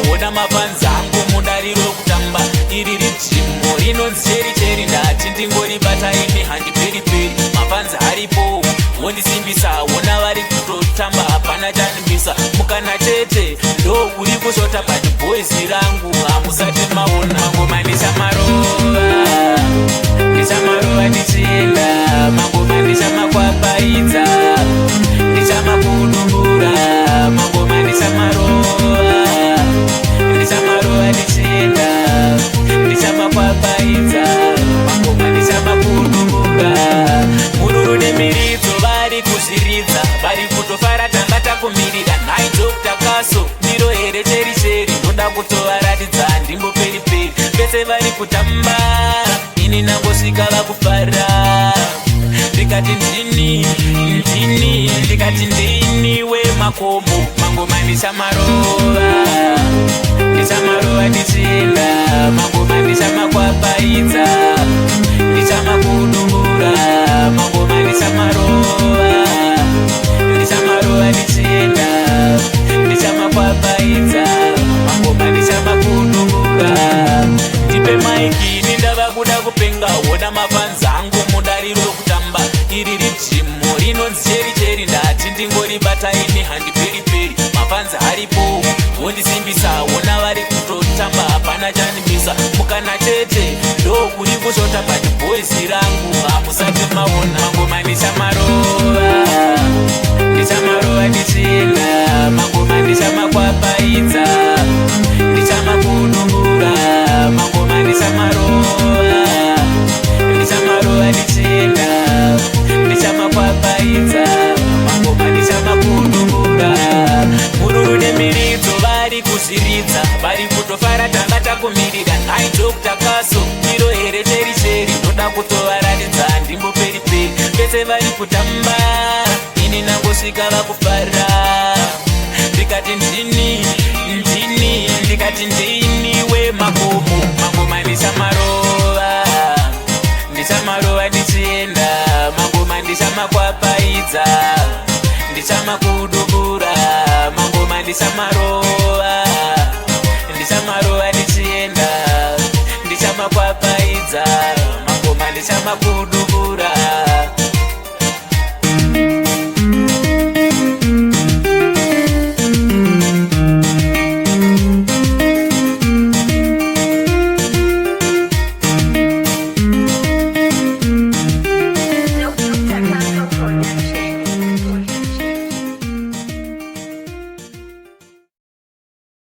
Wona mapanza angu mudariro kutamba iri rijimo rinonzi cheri cheri ndati ndingoribata ini handiperi peri mapanza haripo wondisimbisa wona vari kutotamba hapana chanimisa mukana chete ndo uri kuzota but boys rangu hamusati maona mangoma ndichamarova ndichienda mangoma ndichamakwapayidza ndichamakudumbura mangoma ndichamarova ndichienda ndichamakwapayidza mangoma ndichamakudumbura mururu nemiridzo vari kuzviridza vari kutofara tanga takumirira nhai Dr. Kaso ndiro here cheri cheri ndoda kutovaratidza ndimbo peri peri vese vari kutamba ini nangosvika vakufara ndikati ndini ndikati ndiniwe makomo mangoma ndichamarova ndichienda mangoma ndichamakwapayidza ndichamakudumbura mangoma ndichamarova ndichienda ndichamakwapayidza mangoma ndichamakudumbura ndipe maiki ini ndava kuda kupenga wona mapanza angu mudariro rokutamba iri rijimo rinonzi cheri cheri ndati ndingoribata ini handiperi peri mapanza haripo wondisimbisa wona vari kutotamba hapana chanimisa mukana chete ndo uri kuzota but boys rangu hamusati maona mangoma ndichamarova ndichienda mangoma ndichamakwapayidza ndichamakudumbura mangoma ndichamarova ndichienda ndichamakwapayidza mangoma ndichamakudumbura mururu nemiridzo vari kuzviridza vari kutofara tanga takumirira nhai Dr. Kaso ndiro here cheri cheri ndoda kutovaratidza ndimbo peri peri vese vari kutamba ini nangosvika vakufara ndikati ndini ndikati ndiniwe makomo mangoma ndichamarova ndichienda mangoma ndichamakwapayidza ndichamakudumbura mangoma ndichamarova ndichienda ndichamakwapayidza mangoma ndichamakudumbura